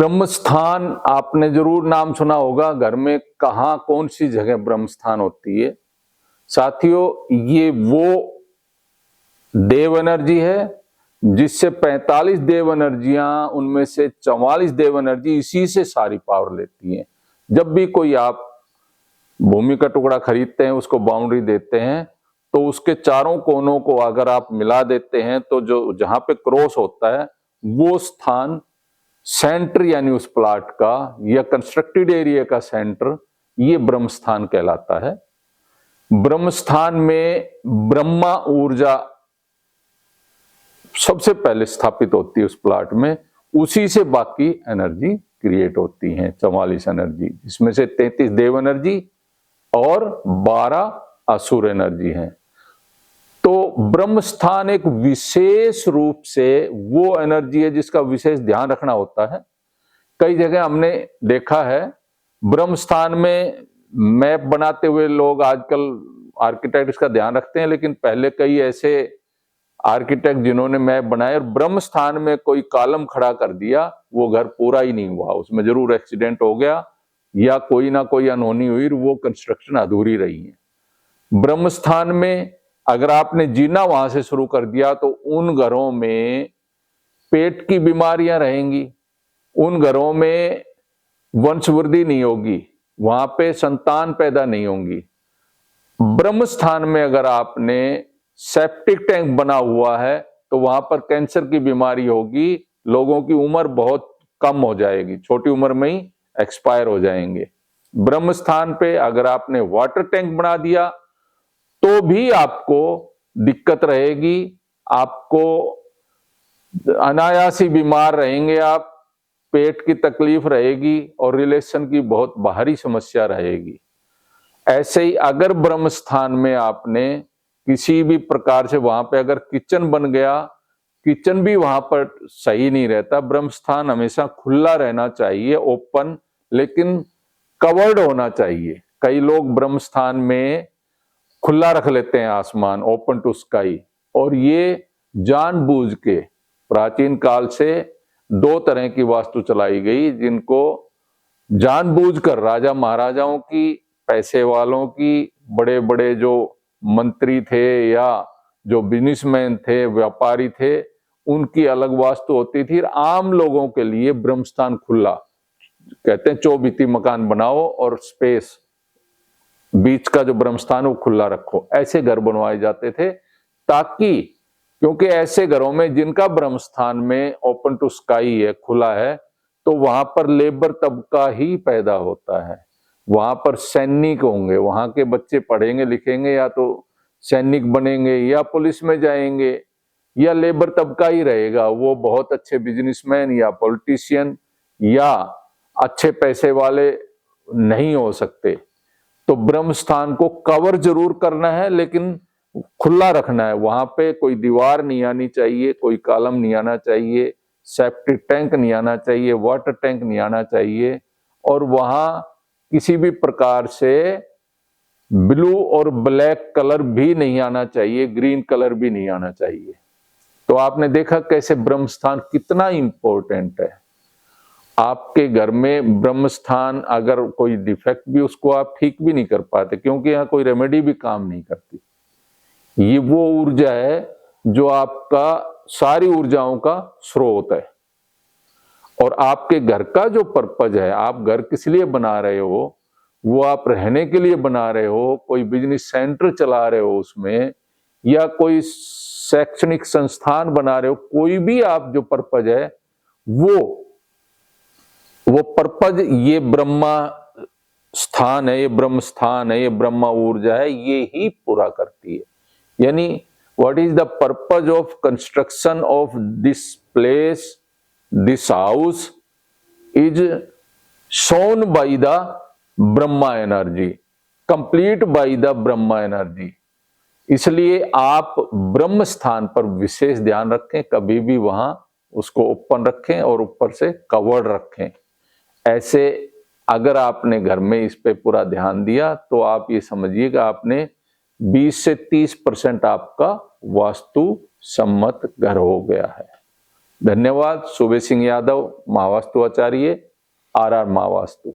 ब्रह्म स्थान आपने जरूर नाम सुना होगा। घर में कहाँ कौन सी जगह ब्रह्म स्थान होती है साथियों? ये वो देव एनर्जी है जिससे 45 देव एनर्जियां, उनमें से 44 देव एनर्जी इसी से सारी पावर लेती हैं। जब भी कोई आप भूमि का टुकड़ा खरीदते हैं, उसको बाउंड्री देते हैं, तो उसके चारों कोनों को अगर आप मिला देते हैं तो जो जहां पे क्रॉस होता है वो स्थान सेंटर यानी उस प्लाट का या कंस्ट्रक्टेड एरिया का सेंटर, ये ब्रह्म स्थान कहलाता है। ब्रह्म स्थान में ब्रह्मा ऊर्जा सबसे पहले स्थापित होती है उस प्लाट में, उसी से बाकी एनर्जी क्रिएट होती है। 44 एनर्जी, इसमें से 33 देव एनर्जी और 12 असुर एनर्जी हैं। तो ब्रह्म स्थान एक विशेष रूप से वो एनर्जी है जिसका विशेष ध्यान रखना होता है। कई जगह हमने देखा है ब्रह्म स्थान में मैप बनाते हुए लोग आजकल आर्किटेक्ट इसका ध्यान रखते हैं, लेकिन पहले कई ऐसे आर्किटेक्ट जिन्होंने मैप बनाए और ब्रह्म स्थान में कोई कॉलम खड़ा कर दिया, वो घर पूरा ही नहीं हुआ, उसमें जरूर एक्सीडेंट हो गया या कोई ना कोई अनहोनी हुई, वो कंस्ट्रक्शन अधूरी रही है। ब्रह्म स्थान में अगर आपने जीना वहां से शुरू कर दिया तो उन घरों में पेट की बीमारियां रहेंगी, उन घरों में वंशवृद्धि नहीं होगी, वहां पे संतान पैदा नहीं होंगी। ब्रह्म स्थान में अगर आपने सेप्टिक टैंक बना हुआ है तो वहां पर कैंसर की बीमारी होगी, लोगों की उम्र बहुत कम हो जाएगी, छोटी उम्र में ही एक्सपायर हो जाएंगे। ब्रह्म स्थान पे अगर आपने वाटर टैंक बना दिया तो भी आपको दिक्कत रहेगी, आपको अनायासी बीमार रहेंगे आप, पेट की तकलीफ रहेगी और रिलेशन की बहुत बाहरी समस्या रहेगी। ऐसे ही अगर ब्रह्म स्थान में आपने किसी भी प्रकार से वहां पे अगर किचन बन गया, किचन भी वहां पर सही नहीं रहता। ब्रह्म स्थान हमेशा खुला रहना चाहिए, ओपन, लेकिन कवर्ड होना चाहिए। कई लोग ब्रह्म स्थान में खुला रख लेते हैं आसमान, ओपन टू स्काई, और ये जानबूझ के प्राचीन काल से 2 तरह की वास्तु चलाई गई जिनको जानबूझकर राजा महाराजाओं की, पैसे वालों की, बड़े बड़े जो मंत्री थे या जो बिजनेसमैन थे, व्यापारी थे, उनकी अलग वास्तु होती थी। आम लोगों के लिए ब्रह्म स्थान खुला, कहते हैं चौबीती मकान बनाओ और स्पेस बीच का जो ब्रह्म स्थान वो खुला रखो। ऐसे घर बनवाए जाते थे ताकि, क्योंकि ऐसे घरों में जिनका ब्रह्म स्थान में ओपन टू स्काई है, खुला है, तो वहां पर लेबर तबका ही पैदा होता है, वहां पर सैनिक होंगे, वहां के बच्चे पढ़ेंगे लिखेंगे, या तो सैनिक बनेंगे या पुलिस में जाएंगे, या लेबर तबका ही रहेगा, वो बहुत अच्छे बिजनेसमैन या पॉलिटिशियन या अच्छे पैसे वाले नहीं हो सकते। तो ब्रह्म स्थान को कवर जरूर करना है लेकिन खुला रखना है, वहां पे कोई दीवार नहीं आनी चाहिए, कोई कॉलम नहीं आना चाहिए, सेप्टिक टैंक नहीं आना चाहिए, वाटर टैंक नहीं आना चाहिए, और वहां किसी भी प्रकार से ब्लू और ब्लैक कलर भी नहीं आना चाहिए, ग्रीन कलर भी नहीं आना चाहिए। तो आपने देखा कैसे ब्रह्म स्थान कितना इंपॉर्टेंट है। आपके घर में ब्रह्म स्थान अगर कोई डिफेक्ट भी, उसको आप ठीक भी नहीं कर पाते क्योंकि यहाँ कोई रेमेडी भी काम नहीं करती। ये वो ऊर्जा है जो आपका सारी ऊर्जाओं का स्रोत है, और आपके घर का जो पर्पज है, आप घर किस लिए बना रहे हो, वो आप रहने के लिए बना रहे हो, कोई बिजनेस सेंटर चला रहे हो उसमें, या कोई शैक्षणिक संस्थान बना रहे हो, कोई भी आप जो पर्पज है वो पर्पज ये ब्रह्मा स्थान है, ये ब्रह्म स्थान है, ये ब्रह्मा ऊर्जा है, ये ही पूरा करती है। यानी what is the purpose of construction of this place, this house is shown by the Brahma energy, complete by the Brahma energy. इसलिए आप ब्रह्म स्थान पर विशेष ध्यान रखें, कभी भी वहां उसको ओपन रखें और ऊपर से कवर्ड रखें। ऐसे अगर आपने घर में इस पे पूरा ध्यान दिया तो आप ये समझिएगा आपने 20 से 30% आपका वास्तु सम्मत घर हो गया है। धन्यवाद। सुबे सिंह यादव, महावास्तु आचार्य, RR महावास्तु।